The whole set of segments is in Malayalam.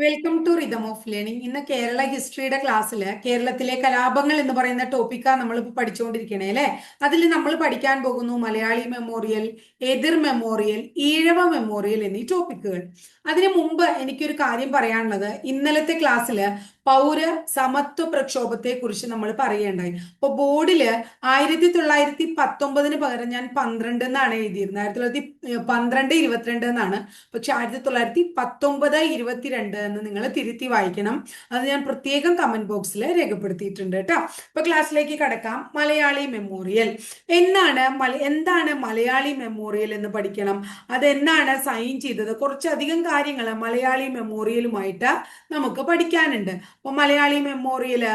Welcome to rhythm of learning. ഇന്ന് കേരള ഹിസ്റ്ററിയുടെ ക്ലാസ്സിൽ കേരളത്തിലെ കലാപങ്ങൾ എന്ന് പറയുന്ന ടോപ്പിക്കാണ് നമ്മളിപ്പോൾ പഠിച്ചുകൊണ്ടിരിക്കണേ അല്ലേ. അതിൽ നമ്മൾ പഠിക്കാൻ പോകുന്നു മലയാളി മെമ്മോറിയൽ, എതിർ മെമ്മോറിയൽ, ഈഴവ മെമ്മോറിയൽ എന്നീ ടോപ്പിക്കുകൾ. അതിനു മുമ്പ് എനിക്കൊരു കാര്യം പറയാനുള്ളത്, ഇന്നലത്തെ ക്ലാസ്സിൽ പൗര സമത്വ പ്രക്ഷോഭത്തെ കുറിച്ച് നമ്മൾ പറയുകയുണ്ടായി. അപ്പൊ ബോർഡില് 1919 പകരം ഞാൻ 12 എന്നാണ് എഴുതിയിരുന്നത്. 1912-22 എന്നാണ്. പക്ഷെ 1919-22 എന്ന് നിങ്ങൾ തിരുത്തി വായിക്കണം. അത് ഞാൻ പ്രത്യേകം കമന്റ് ബോക്സിൽ രേഖപ്പെടുത്തിയിട്ടുണ്ട് കേട്ടോ. ഇപ്പൊ ക്ലാസ്സിലേക്ക് കടക്കാം. മലയാളി മെമ്മോറിയൽ എന്താണ് മലയാളി മെമ്മോറിയൽ എന്ന് പഠിക്കണം. അതെന്നാണ് സൈൻ ചെയ്തത്, കുറച്ചധികം കാര്യങ്ങൾ മലയാളി മെമ്മോറിയലുമായിട്ട് നമുക്ക് പഠിക്കാനുണ്ട്. അപ്പൊ മലയാളി മെമ്മോറിയല്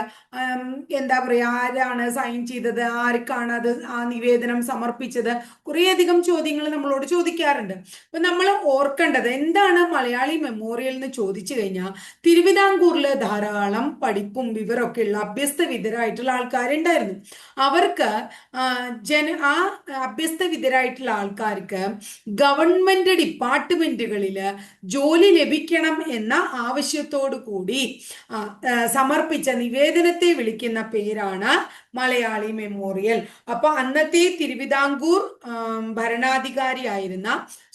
എന്താ പറയാ, ആരാണ് സൈൻ ചെയ്തത്, ആർക്കാണ് അത് ആ നിവേദനം സമർപ്പിച്ചത്, കുറേയധികം ചോദ്യങ്ങൾ നമ്മളോട് ചോദിക്കാറുണ്ട്. അപ്പൊ നമ്മൾ ഓർക്കേണ്ടത് എന്താണ് മലയാളി മെമ്മോറിയൽ എന്ന് ചോദിച്ചു കഴിഞ്ഞാൽ, തിരുവിതാംകൂറില് ധാരാളം പഠിപ്പും വിവരമൊക്കെ ഉള്ള അഭ്യസ്തവിദ്യരായിട്ടുള്ള ആൾക്കാരുണ്ടായിരുന്നു. അവർക്ക് ആ അഭ്യസ്തവിദ്യരായിട്ടുള്ള ആൾക്കാർക്ക് ഗവൺമെന്റ് ഡിപ്പാർട്ട്മെന്റുകളില് ജോലി ലഭിക്കണം എന്ന ആവശ്യത്തോടു കൂടി സമർപ്പിച്ച നിവേദനത്തെ വിളിക്കുന്ന പേരാണ് മലയാളി മെമ്മോറിയൽ. അപ്പൊ അന്നത്തെ തിരുവിതാംകൂർ ഭരണാധികാരിയായിരുന്ന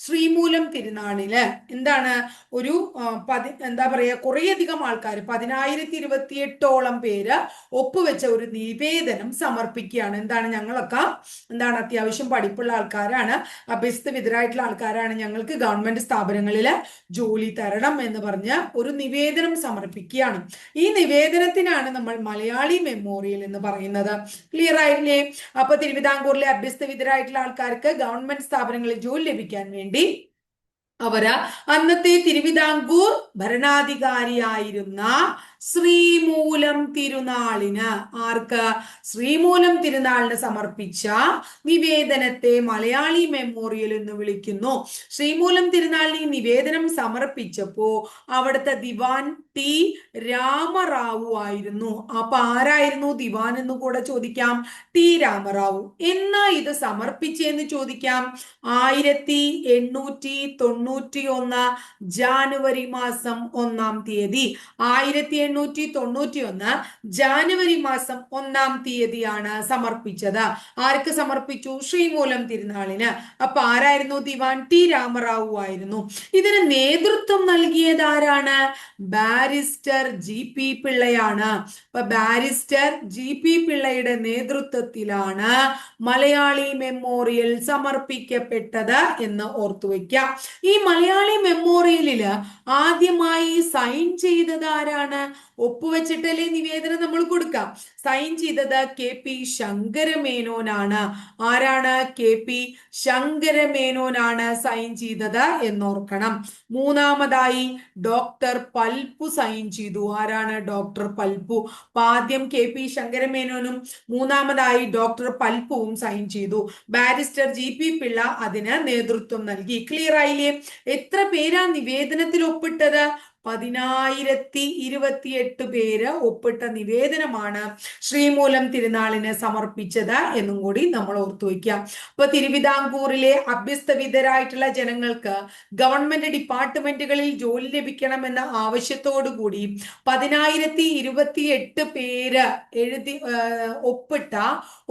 ശ്രീമൂലം തിരുനാളില് എന്താണ് ഒരു എന്താ പറയാ, കുറേയധികം ആൾക്കാർ 10,028ഓളം പേര് ഒപ്പുവെച്ച ഒരു നിവേദനം സമർപ്പിക്കുകയാണ്. എന്താണ്, ഞങ്ങളൊക്കെ അത്യാവശ്യം പഠിപ്പുള്ള ആൾക്കാരാണ്, അഭ്യസ്തവിദ്യരായിട്ടുള്ള ആൾക്കാരാണ്, ഞങ്ങൾക്ക് ഗവൺമെന്റ് സ്ഥാപനങ്ങളിൽ ജോലി തരണം എന്ന് പറഞ്ഞ് ഒരു നിവേദനം സമർപ്പിക്കുകയാണ്. ഈ നിവേദനത്തിനാണ് നമ്മൾ മലയാളി മെമ്മോറിയൽ എന്ന് പറയുന്നത്. ക്ലിയർ ആയില്ലേ? അപ്പൊ തിരുവിതാംകൂറിലെ അഭ്യസ്തവിദ്യരായിട്ടുള്ള ആൾക്കാർക്ക് ഗവൺമെന്റ് സ്ഥാപനങ്ങളിൽ ജോലി ലഭിക്കാൻ വേണ്ടി അവര് അന്നത്തെ തിരുവിതാംകൂർ ഭരണാധികാരിയായിരുന്ന ശ്രീമൂലം തിരുനാളിന് ശ്രീമൂലം തിരുനാളിന് സമർപ്പിച്ച നിവേദനത്തെ മലയാളി മെമ്മോറിയൽ എന്ന് വിളിക്കുന്നു. ശ്രീമൂലം തിരുനാളിന് ഈ നിവേദനം സമർപ്പിച്ചപ്പോ അവിടുത്തെ ദിവാൻ ടി രാമറാവു ആയിരുന്നു. അപ്പൊ ആരായിരുന്നു ദിവാൻ എന്ന് കൂടെ ചോദിക്കാം, ടി രാമറാവു. എന്നാ ഇത് സമർപ്പിച്ചെന്ന് ചോദിക്കാം, 1891 ജാനുവരി മാസം 1-ാം തീയതി. 1891 ജാനുവരി മാസം 1-ാം തീയതിയാണ് സമർപ്പിച്ചത്. ആർക്ക് സമർപ്പിച്ചു? ശ്രീമൂലം തിരുനാളിന്. അപ്പൊ ആരായിരുന്നു ദിവാൻ? ടി രാമറാവു ആയിരുന്നു. ഇതിന് നേതൃത്വം നൽകിയത് ആരാണ്? ബാരിസ്റ്റർ ജി പി പിള്ളയാണ്. അപ്പൊ ബാരിസ്റ്റർ ജി പി പിള്ളയുടെ നേതൃത്വത്തിലാണ് മലയാളി മെമ്മോറിയൽ സമർപ്പിക്കപ്പെട്ടത് എന്ന് ഓർത്തു വയ്ക്കാം. ഈ മലയാളി മെമ്മോറിയലില് ആദ്യമായി സൈൻ ചെയ്തത് ആരാണ്? ഒപ്പുവെച്ചിട്ടല്ലേ നിവേദനം നമ്മൾ കൊടുക്കാം. സൈൻ ചെയ്തത് കെ പി ശങ്കരമേനോനാണ്. ആരാണ്? കെ പി ശങ്കരമേനോനാണ് സൈൻ ചെയ്തത് എന്നോർക്കണം. മൂന്നാമതായി ഡോക്ടർ പൽപ്പു സൈൻ ചെയ്തു. ആരാണ്? ഡോക്ടർ പൽപ്പു. ആദ്യം കെ പി ശങ്കരമേനോനും മൂന്നാമതായി ഡോക്ടർ പൽപ്പുവും സൈൻ ചെയ്തു. ബാരിസ്റ്റർ ജി പി പിള്ള അതിന് നേതൃത്വം നൽകി. ക്ലിയർ ആയില്ലേ? എത്ര പേരാ നിവേദനത്തിൽ ഒപ്പിട്ടത്? 10,028 പേര് ഒപ്പിട്ട നിവേദനമാണ് ശ്രീമൂലം തിരുനാളിന് സമർപ്പിച്ചത് എന്നും കൂടി നമ്മൾ ഓർത്തു വയ്ക്കാം. അപ്പൊ തിരുവിതാംകൂറിലെ അഭ്യസ്തവിദ്യരായിട്ടുള്ള ജനങ്ങൾക്ക് ഗവൺമെന്റ് ഡിപ്പാർട്ട്മെന്റുകളിൽ ജോലി ലഭിക്കണമെന്ന ആവശ്യത്തോടു കൂടി 10,028 പേര് ഒപ്പിട്ട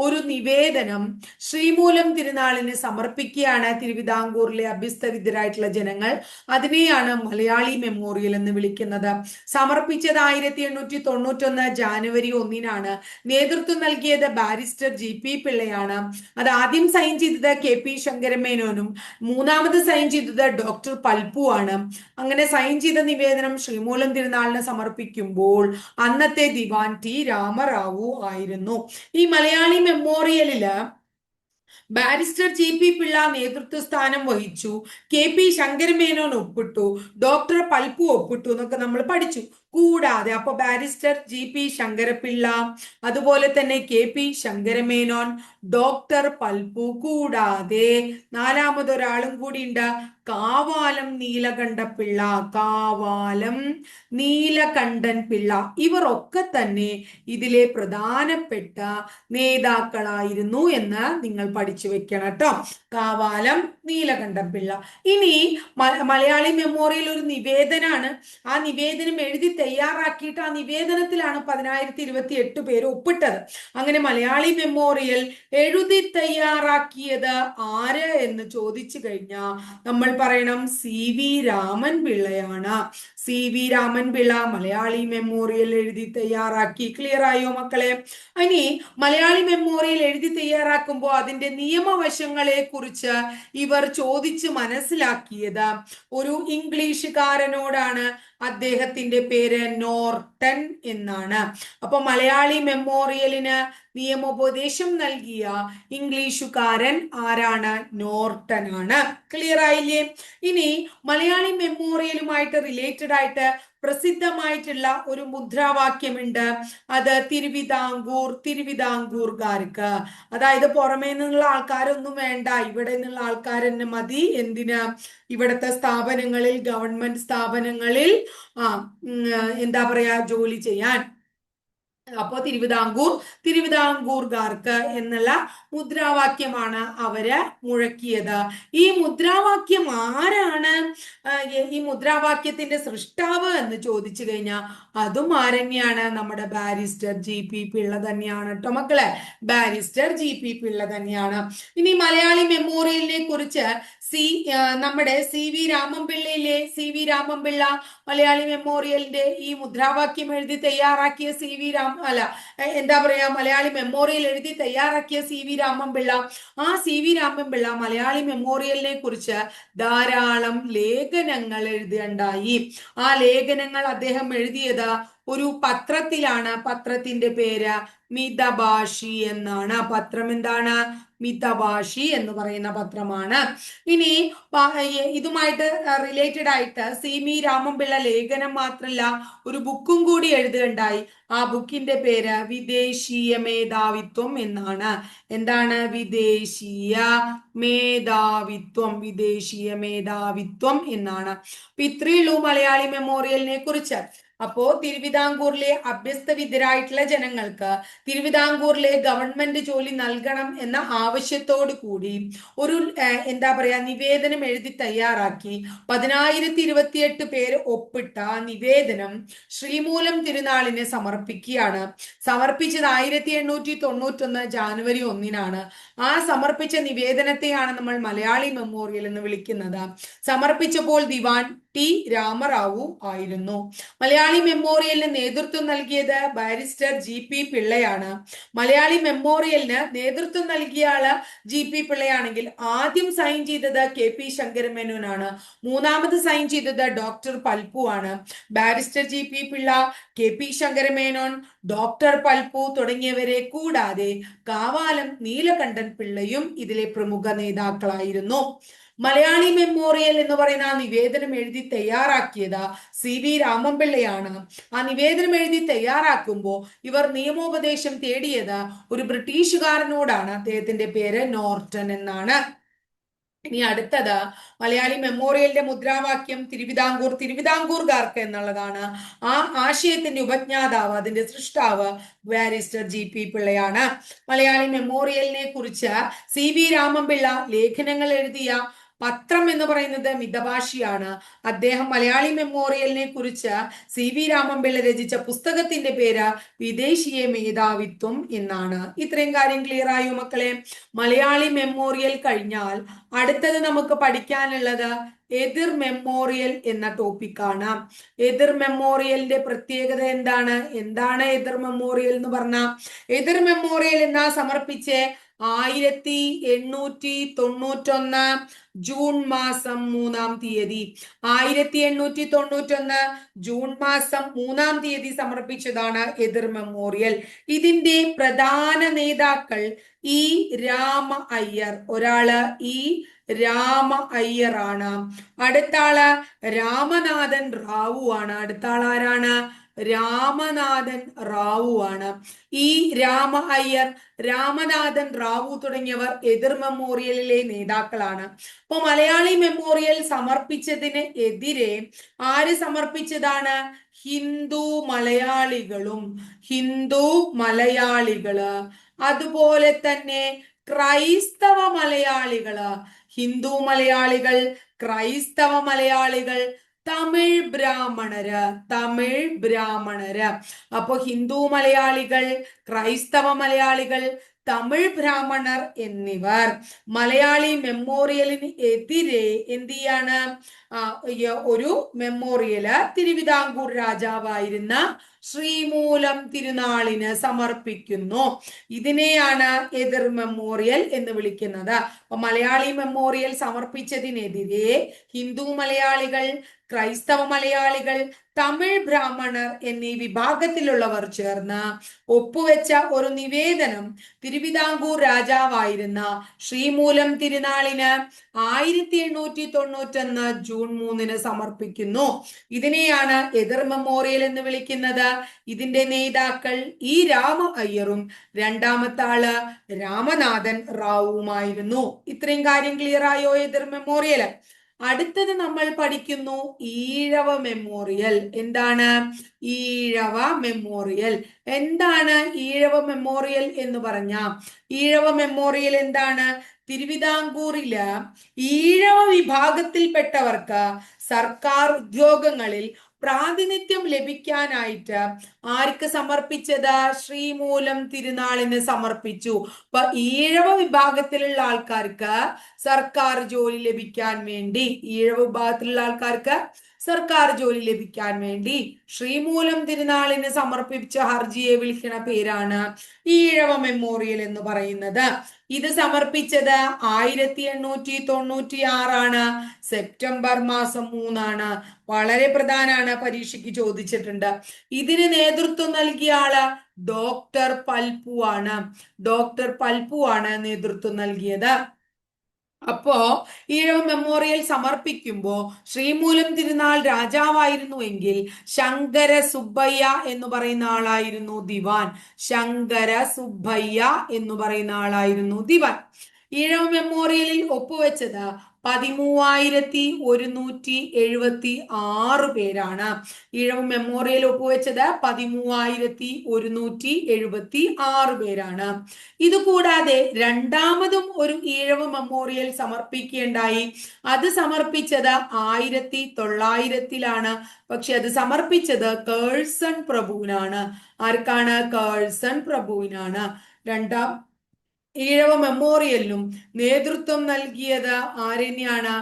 ഒരു നിവേദനം ശ്രീമൂലം തിരുനാളിന് സമർപ്പിക്കുകയാണ് തിരുവിതാംകൂറിലെ അഭ്യസ്തവിദ്യരായിട്ടുള്ള ജനങ്ങൾ. അതിനെയാണ് മലയാളി മെമ്മോറിയൽ എന്ന് വിളിക്കുന്നത്. സമർപ്പിച്ചത് 1891 ജാനുവരി 1-നാണ്. നേതൃത്വം നൽകിയത് ബാരിസ്റ്റർ ജി പി പിള്ളയാണ്. അത് ആദ്യം സൈൻ ചെയ്തത് കെ പി ശങ്കരമേനോനും മൂന്നാമത് സൈൻ ചെയ്തത് ഡോക്ടർ പൽപ്പു ആണ്. അങ്ങനെ സൈൻ ചെയ്ത നിവേദനം ശ്രീമൂലം തിരുനാളിന് സമർപ്പിക്കുമ്പോൾ അന്നത്തെ ദിവാൻ ടി രാമറാവു ആയിരുന്നു. ഈ മലയാളി മെമ്മോറിയലില് ബാരിസ്റ്റർ ജി പി പിള്ള നേതൃത്വ സ്ഥാനം വഹിച്ചു, കെ പി ശങ്കരമേനോൻ ഒപ്പിട്ടു, ഡോക്ടർ പൽപ്പു ഒപ്പിട്ടു എന്നൊക്കെ നമ്മൾ പഠിച്ചു. കൂടാതെ അപ്പൊ ബാരിസ്റ്റർ ജി പി ശങ്കരപിള്ള, അതുപോലെ തന്നെ K P Sankara Menon, doctor Palpu, കൂടാതെ നാലാമതൊരാളും കൂടി ഉണ്ട്, കാവാലം നീലകണ്ഠപിള്ള, കാവാലം നീലകണ്ഠൻ പിള്ള, ഇവർ ഒക്കെ തന്നെ ഇതിലെ പ്രധാനപ്പെട്ട നേതാക്കളായിരുന്നു എന്ന് നിങ്ങൾ പഠിച്ചു വെക്കണം കേട്ടോ. കാവാലം നീലകണ്ഠൻ പിള്ള. ഇനി മലയാളി മെമ്മോറിയൽ ഒരു നിവേദനാണ്. ആ നിവേദനം എഴുതി തയ്യാറാക്കിയിട്ട് ആ നിവേദനത്തിലാണ് 10,028 പേര് ഒപ്പിട്ടത്. അങ്ങനെ മലയാളി മെമ്മോറിയൽ എഴുതി തയ്യാറാക്കിയത് ആര് എന്ന് ചോദിച്ചു കഴിഞ്ഞാൽ നമ്മൾ പറയണം CV രാമൻ പിള്ളയാണ്. CV രാമൻ പിള്ള മലയാളി മെമ്മോറിയൽ എഴുതി തയ്യാറാക്കി. ക്ലിയർ ആയോ മക്കളെ? ഇനി മലയാളി മെമ്മോറിയൽ എഴുതി തയ്യാറാക്കുമ്പോൾ അതിന്റെ നിയമവശങ്ങളെ കുറിച്ച് ഇവർ ചോദിച്ച് മനസ്സിലാക്കിയത് ഒരു ഇംഗ്ലീഷുകാരനോടാണ്. അദ്ദേഹത്തിന്റെ പേര് നോർട്ടൺ എന്നാണ്. അപ്പൊ മലയാളി മെമ്മോറിയലിന് നിയമോപദേശം നൽകിയ ഇംഗ്ലീഷുകാരൻ ആരാണ്? നോർട്ടൺ ആണ്. ക്ലിയർ ആയില്ലേ? ഇനി മലയാളി മെമ്മോറിയലുമായിട്ട് റിലേറ്റഡ് ആയിട്ട് പ്രസിദ്ധമായിട്ടുള്ള ഒരു മുദ്രാവാക്യമുണ്ട്. അത് തിരുവിതാംകൂർകാർക്ക്, അതായത് പുറമേ നിന്നുള്ള ആൾക്കാരൊന്നും വേണ്ട, ഇവിടെ നിന്നുള്ള ആൾക്കാർ തന്നെ മതി. എന്തിന്? ഇവിടുത്തെ സ്ഥാപനങ്ങളിൽ, ഗവൺമെന്റ് സ്ഥാപനങ്ങളിൽ എന്താ പറയാ, ജോലി ചെയ്യാൻ. അപ്പോ തിരുവിതാംകൂർകാർക്ക് എന്നുള്ള മുദ്രാവാക്യമാണ് അവര് മുഴക്കിയത്. ഈ മുദ്രാവാക്യം ആരാണ്? ഈ മുദ്രാവാക്യത്തിന്റെ സൃഷ്ടാവ് എന്ന് ചോദിച്ചു കഴിഞ്ഞാൽ അതും ആരന്നെയാണ്? നമ്മുടെ ബാരിസ്റ്റർ GP പിള്ള തന്നെയാണ് കേട്ടോ മക്കളെ. ബാരിസ്റ്റർ GP പിള്ള തന്നെയാണ്. ഇനി മലയാളി മെമ്മോറിയലിനെ കുറിച്ച് നമ്മുടെ CV രാമൻപിള്ളയിലെ CV രാമൻപിള്ള മലയാളി മെമ്മോറിയലിന്റെ ഈ മുദ്രാവാക്യം എഴുതി തയ്യാറാക്കിയ മലയാളി മെമ്മോറിയൽ എഴുതി തയ്യാറാക്കിയ CV രാമൻപിള്ള. ആ CV രാമൻപിള്ള മലയാളി മെമ്മോറിയലിനെ കുറിച്ച് ധാരാളം ലേഖനങ്ങൾ എഴുതുകയുണ്ടായി. ആ ലേഖനങ്ങൾ അദ്ദേഹം എഴുതിയത് ഒരു പത്രത്തിലാണ്. പത്രത്തിന്റെ പേര് മിതഭാഷി എന്നാണ്. പത്രം എന്താണ്? മിതഭാഷി എന്ന് പറയുന്ന പത്രമാണ്. ഇനി ഇതുമായിട്ട് റിലേറ്റഡ് ആയിട്ട് CV രാമൻപിള്ള ലേഖനം മാത്രമല്ല ഒരു ബുക്കും കൂടി എഴുതുകയുണ്ടായി. ആ ബുക്കിന്റെ പേര് വിദേശീയ മേധാവിത്വം എന്നാണ്. എന്താണ്? വിദേശീയ മേധാവിത്വം എന്നാണ്. അപ്പൊ ഇത്രയേ ഉള്ളൂ മലയാളി മെമ്മോറിയലിനെ കുറിച്ച്. അപ്പോ തിരുവിതാംകൂറിലെ അഭ്യസ്തവിദ്യരായിട്ടുള്ള ജനങ്ങൾക്ക് തിരുവിതാംകൂറിലെ ഗവൺമെന്റ് ജോലി നൽകണം എന്ന ആവശ്യത്തോടു കൂടി ഒരു എന്താ പറയാ നിവേദനം എഴുതി തയ്യാറാക്കി 10,028 പേര് ഒപ്പിട്ട നിവേദനം ശ്രീമൂലം തിരുനാളിന് സമർപ്പിക്കുകയാണ്. സമർപ്പിച്ചത് 1891 ജാനുവരി 1-നാണ്. ആ സമർപ്പിച്ച നിവേദനത്തെയാണ് നമ്മൾ മലയാളി മെമ്മോറിയൽ എന്ന് വിളിക്കുന്നത്. സമർപ്പിച്ചപ്പോൾ ദിവാൻ T രാമറാവു ആയിരുന്നു. മലയാളി മെമ്മോറിയലിന് നേതൃത്വം നൽകിയത് ബാരിസ്റ്റർ GP പിള്ളയാണ്. മലയാളി മെമ്മോറിയലിന് നേതൃത്വം നൽകിയ ആള് GP പിള്ളയാണെങ്കിൽ ആദ്യം സൈൻ ചെയ്തത് KP ശങ്കരമേനോനാണ്. മൂന്നാമത് സൈൻ ചെയ്തത് ഡോക്ടർ പൽപ്പു ആണ്. Barrister GP Pillai, KP Sankara Menon, doctor Palpu തുടങ്ങിയവരെ കൂടാതെ കാവാലം നീലകണ്ഠൻ പിള്ളയും ഇതിലെ പ്രമുഖ നേതാക്കളായിരുന്നു. മലയാളി മെമ്മോറിയൽ എന്ന് പറയുന്ന ആ നിവേദനം എഴുതി തയ്യാറാക്കിയത് CV രാമൻപിള്ളയാണ്. ആ നിവേദനം എഴുതി തയ്യാറാക്കുമ്പോൾ ഇവർ നിയമോപദേശം തേടിയത് ഒരു ബ്രിട്ടീഷുകാരനോടാണ്. അദ്ദേഹത്തിന്റെ പേര് നോർട്ടൺ എന്നാണ്. ഇനി അടുത്തത് മലയാളി മെമ്മോറിയലിന്റെ മുദ്രാവാക്യം തിരുവിതാംകൂർകാർക്ക് എന്നുള്ളതാണ്. ആ ആശയത്തിന്റെ ഉപജ്ഞാതാവ്, അതിന്റെ സൃഷ്ടാവ് ബാരിസ്റ്റർ GP പിള്ളയാണ്. മലയാളി മെമ്മോറിയലിനെ കുറിച്ച് CV രാമൻപിള്ള ലേഖനങ്ങൾ എഴുതിയ പത്രം എന്ന് പറയുന്നത് മിതഭാഷിയാണ്. അദ്ദേഹം മലയാളി മെമ്മോറിയലിനെ കുറിച്ച് CV രാമൻപിള്ള രചിച്ച പുസ്തകത്തിന്റെ പേര് വിദേശീയ മേധാവിത്വം എന്നാണ്. ഇത്രയും കാര്യം ക്ലിയർ ആയോ മക്കളെ? മലയാളി മെമ്മോറിയൽ കഴിഞ്ഞാൽ അടുത്തത് നമുക്ക് പഠിക്കാനുള്ളത് എതിർ മെമ്മോറിയൽ എന്ന ടോപ്പിക്കാണ്. എതിർ മെമ്മോറിയലിന്റെ പ്രത്യേകത എന്താണ്? എതിർ മെമ്മോറിയൽ എന്ന് പറഞ്ഞാൽ? എതിർ മെമ്മോറിയൽ എന്നാ സമർപ്പിച്ചേ 1891 ജൂൺ മാസം 3-ാം തീയതി. 1891 ജൂൺ മാസം 3-ാം തീയതി സമർപ്പിച്ചതാണ് എതിർ മെമ്മോറിയൽ. ഇതിന്റെ പ്രധാന നേതാക്കൾ രാമ അയ്യർ. ഒരാള് രാമ അയ്യർ ആണ്. അടുത്ത ആള് രാമനാഥൻ റാവു ആണ്. അടുത്ത ആൾ ആരാണ്? രാമനാഥൻ റാവു ആണ്. ഈ രാമ അയ്യർ, രാമനാഥൻ റാവു തുടങ്ങിയവർ എതിർ മെമ്മോറിയലിലെ നേതാക്കളാണ്. അപ്പൊ മലയാളി മെമ്മോറിയൽ സമർപ്പിച്ചതിന് എതിരെ ആര് സമർപ്പിച്ചതാണ്? ഹിന്ദു മലയാളികളും, ഹിന്ദു മലയാളികള്, അതുപോലെ തന്നെ ക്രൈസ്തവ മലയാളികള്, ഹിന്ദു മലയാളികൾ, ക്രൈസ്തവ മലയാളികൾ, തമിഴ് ബ്രാഹ്മണര്, തമിഴ് ബ്രാഹ്മണര്. അപ്പൊ ഹിന്ദു മലയാളികൾ, ക്രൈസ്തവ മലയാളികൾ, തമിഴ് ബ്രാഹ്മണർ എന്നിവർ മലയാളി മെമ്മോറിയലിന് എതിരെ എന്ത് ചെയ്യാണ്? ഒരു മെമ്മോറിയല് തിരുവിതാംകൂർ രാജാവായിരുന്ന ശ്രീമൂലം തിരുനാളിന് സമർപ്പിക്കുന്നു. ഇതിനെയാണ് എതിർ മെമ്മോറിയൽ എന്ന് വിളിക്കുന്നത്. അപ്പൊ മലയാളി മെമ്മോറിയൽ സമർപ്പിച്ചതിനെതിരെ ഹിന്ദു മലയാളികൾ, ക്രൈസ്തവ മലയാളികൾ, തമിഴ് ബ്രാഹ്മണർ എന്നീ വിഭാഗത്തിലുള്ളവർ ചേർന്ന് ഒപ്പുവെച്ച ഒരു നിവേദനം തിരുവിതാംകൂർ രാജാവായിരുന്ന ശ്രീമൂലം തിരുനാളിന് 1891 ജൂൺ 3 സമർപ്പിക്കുന്നു. ഇതിനെയാണ് എതിർ മെമ്മോറിയൽ എന്ന് വിളിക്കുന്നത്. ഇതിന്റെ നേതാക്കൾ ഈ രാമ അയ്യറും രണ്ടാമത്തെ ആള് രാമനാഥൻ റാവുമായിരുന്നു. ഇത്രയും കാര്യം ക്ലിയർ ആയോ എതിർ മെമ്മോറിയൽ? അടുത്തത് നമ്മൾ പഠിക്കുന്നു ഈഴവ മെമ്മോറിയൽ. എന്താണ് ഈഴവ മെമ്മോറിയൽ? എന്താണ് ഈഴവ മെമ്മോറിയൽ എന്ന് പറഞ്ഞ? ഈഴവ മെമ്മോറിയൽ എന്താണ്? തിരുവിതാംകൂറില് ഈഴവ വിഭാഗത്തിൽപ്പെട്ടവർക്ക് സർക്കാർ ഉദ്യോഗങ്ങളിൽ പ്രാതിനിധ്യം ലഭിക്കാനായിട്ട് ആർക്ക് സമർപ്പിച്ചത്? ശ്രീമൂലം തിരുനാളിന് സമർപ്പിച്ചു. അപ്പൊ ഈഴവ വിഭാഗത്തിലുള്ള ആൾക്കാർക്ക് സർക്കാർ ജോലി ലഭിക്കാൻ വേണ്ടി, ഈഴവ വിഭാഗത്തിലുള്ള ആൾക്കാർക്ക് സർക്കാർ ജോലി ലഭിക്കാൻ വേണ്ടി ശ്രീമൂലം തിരുനാളിന് സമർപ്പിച്ച ഹർജിയെ വിളിക്കുന്ന പേരാണ് ഈഴവ മെമ്മോറിയൽ എന്ന് പറയുന്നത്. ഇത് സമർപ്പിച്ചത് 1896 സെപ്റ്റംബർ മാസം 3. വളരെ പ്രധാനമാണ്, പരീക്ഷയ്ക്ക് ചോദിച്ചിട്ടുണ്ട്. ഇതിന് നേതൃത്വം നൽകിയ ആള് ഡോക്ടർ പൽപു ആണ്. ഡോക്ടർ പൽപു ആണ് നേതൃത്വം നൽകിയത്. അപ്പോ ഈഴവ മെമ്മോറിയൽ സമർപ്പിക്കുമ്പോ ശ്രീമൂലം തിരുനാൾ രാജാവായിരുന്നു എങ്കിൽ ശങ്കര സുബ്ബയ്യ എന്ന് പറയുന്ന ആളായിരുന്നു ദിവാൻ. ശങ്കര സുബ്ബയ്യ എന്ന് പറയുന്ന ആളായിരുന്നു ദിവാൻ. ഈഴവ മെമ്മോറിയലിൽ ഒപ്പുവെച്ചത് 13,176 പേരാണ്. ഈഴവ മെമ്മോറിയൽ ഒപ്പുവെച്ചത് 13,176 പേരാണ്. ഇതുകൂടാതെ രണ്ടാമതും ഒരു ഈഴവ മെമ്മോറിയൽ സമർപ്പിക്കേണ്ടായി. അത് സമർപ്പിച്ചത് 1900 പക്ഷെ അത് സമർപ്പിച്ചത് കേഴ്സൺ പ്രഭുവിനാണ്. ആർക്കാണ്? കേഴ്സൺ പ്രഭുവിനാണ്. രണ്ടാം ഈഴവ മെമ്മോറിയലിനും നേതൃത്വം നൽകിയത് ആരെന്നെയാണ്?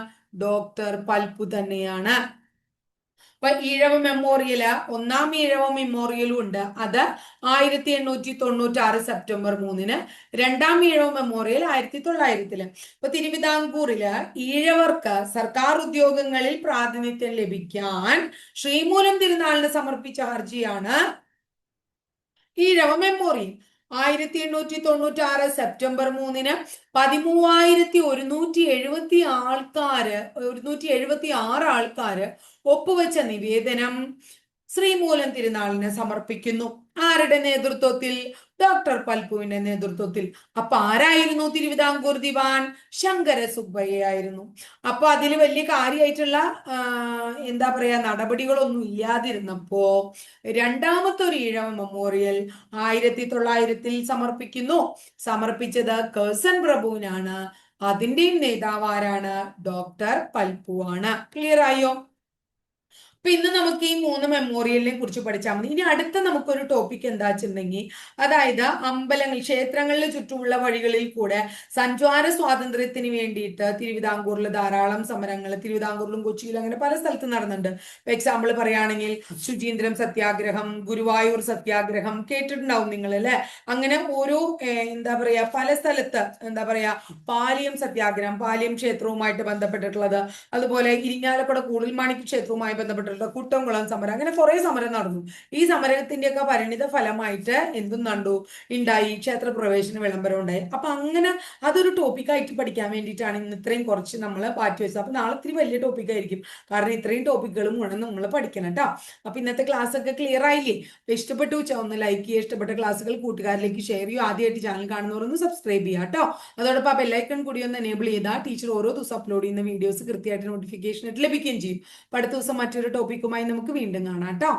ഡോക്ടർ പൽപു തന്നെയാണ്. അപ്പൊ ഈഴവ മെമ്മോറിയല്, ഒന്നാം ഈഴവ മെമ്മോറിയലും ഉണ്ട്. അത് 1896 സെപ്റ്റംബർ 3. രണ്ടാം ഈഴവ മെമ്മോറിയൽ 1900. ഇപ്പൊ തിരുവിതാംകൂറില് ഈഴവർക്ക് സർക്കാർ ഉദ്യോഗങ്ങളിൽ പ്രാതിനിധ്യം ലഭിക്കാൻ ശ്രീമൂലം തിരുനാളിന് സമർപ്പിച്ച ഹർജിയാണ് ഈഴവ മെമ്മോറിയൽ. 1896 സെപ്റ്റംബർ 3 13,176 ആൾക്കാര് ഒപ്പുവെച്ച നിവേദനം ശ്രീമൂലം തിരുനാളിന് സമർപ്പിക്കുന്നു. ആരുടെ നേതൃത്വത്തിൽ? ഡോക്ടർ പൽപുവിന്റെ നേതൃത്വത്തിൽ. അപ്പൊ ആരായിരുന്നു തിരുവിതാംകൂർ ദിവാൻ? ശങ്കര സുബ്ബയ്യ ആയിരുന്നു. അപ്പൊ അതിൽ വലിയ കാര്യമായിട്ടുള്ള എന്താ പറയാ നടപടികളൊന്നും ഇല്ലാതിരുന്നപ്പോ രണ്ടാമത്തെ ഒരു ഈഴവ മെമ്മോറിയൽ 1900 സമർപ്പിക്കുന്നു. സമർപ്പിച്ചത് കേഴ്സൺ പ്രഭുവിനാണ്. അതിന്റെയും നേതാവ് ആരാണ്? ഡോക്ടർ പൽപു ആണ്. ക്ലിയർ ആയോ? അപ്പൊ ഇന്ന് നമുക്ക് ഈ 3 മെമ്മോറിയലിനെ കുറിച്ച് പഠിച്ചാൽ മതി. ഇനി അടുത്ത നമുക്കൊരു ടോപ്പിക് എന്താ വെച്ചിട്ടുണ്ടെങ്കിൽ, അതായത് അമ്പലങ്ങൾ, ക്ഷേത്രങ്ങളിൽ ചുറ്റുമുള്ള വഴികളിൽ കൂടെ സഞ്ചാര സ്വാതന്ത്ര്യത്തിന് വേണ്ടിയിട്ട് തിരുവിതാംകൂറിൽ ധാരാളം സമരങ്ങൾ, തിരുവിതാംകൂറിലും കൊച്ചിയിലും അങ്ങനെ പല സ്ഥലത്ത് നടന്നുണ്ട്. എക്സാമ്പിൾ പറയുകയാണെങ്കിൽ ശുചീന്ദ്രം സത്യാഗ്രഹം, ഗുരുവായൂർ സത്യാഗ്രഹം കേട്ടിട്ടുണ്ടാവും നിങ്ങൾ അല്ലെ. അങ്ങനെ ഓരോ എന്താ പറയാ പല സ്ഥലത്ത് എന്താ പറയാ പാലിയം സത്യാഗ്രഹം, പാലിയം ക്ഷേത്രവുമായിട്ട് ബന്ധപ്പെട്ടിട്ടുള്ളത്, അതുപോലെ ഇരിങ്ങാലക്കുട കൂടൽമാണിക്യ ക്ഷേത്രവുമായി ബന്ധപ്പെട്ടിട്ടുള്ളത്, നടന്നിട്ടുണ്ട്. കുട്ടംകുളം സമരം, അങ്ങനെ കുറെ സമരം നടന്നു. ഈ സമരത്തിന്റെയൊക്കെ പരിണിത ഫലമായിട്ട് എന്തും കണ്ടു ഉണ്ടായി, ക്ഷേത്ര പ്രവേശന വിളംബരം ഉണ്ടായി. അപ്പൊ അങ്ങനെ അതൊരു ടോപ്പിക്കായിട്ട് പഠിക്കാൻ വേണ്ടിയിട്ടാണ് ഇന്ന് ഇത്രയും കുറച്ച് നമ്മൾ മാറ്റി വെച്ചത്. അപ്പൊ നാളെ ഇത്തിരി വലിയ ടോപ്പിക് ആയിരിക്കും, കാരണം ഇത്രയും ടോപ്പിക്കുകളും വേണം നമ്മൾ പഠിക്കണം കേട്ടോ. അപ്പൊ ഇന്നത്തെ ക്ലാസ് ഒക്കെ ക്ലിയർ ആയില്ലേ? ഇഷ്ടപ്പെട്ടു ഒന്ന് ലൈക്ക് ചെയ്യുക, ഇഷ്ടപ്പെട്ട ക്ലാസ്സുകൾ കൂട്ടുകാരിലേക്ക് ഷെയർ ചെയ്യുക. ആദ്യമായിട്ട് ചാനൽ കാണുന്നവർ ഒന്ന് സബ്സ്ക്രൈബ് ചെയ്യുക കേട്ടോ. അതോടൊപ്പം ആ ബെല്ലൈക്കൺ കൂടി ഒന്ന് എനേബിൾ ചെയ്താൽ ടീച്ചർ ഓരോ ദിവസം അപ്ലോഡ് ചെയ്യുന്ന വീഡിയോസ് കൃത്യമായിട്ട് നോട്ടിഫിക്കേഷൻ ആയിട്ട് ലഭിക്കുകയും ചെയ്യും. അപ്പൊ അടുത്ത ദിവസം മറ്റൊരു ടോപ്പിക്കുമായി നമുക്ക് വീണ്ടും കാണാം കേട്ടോ.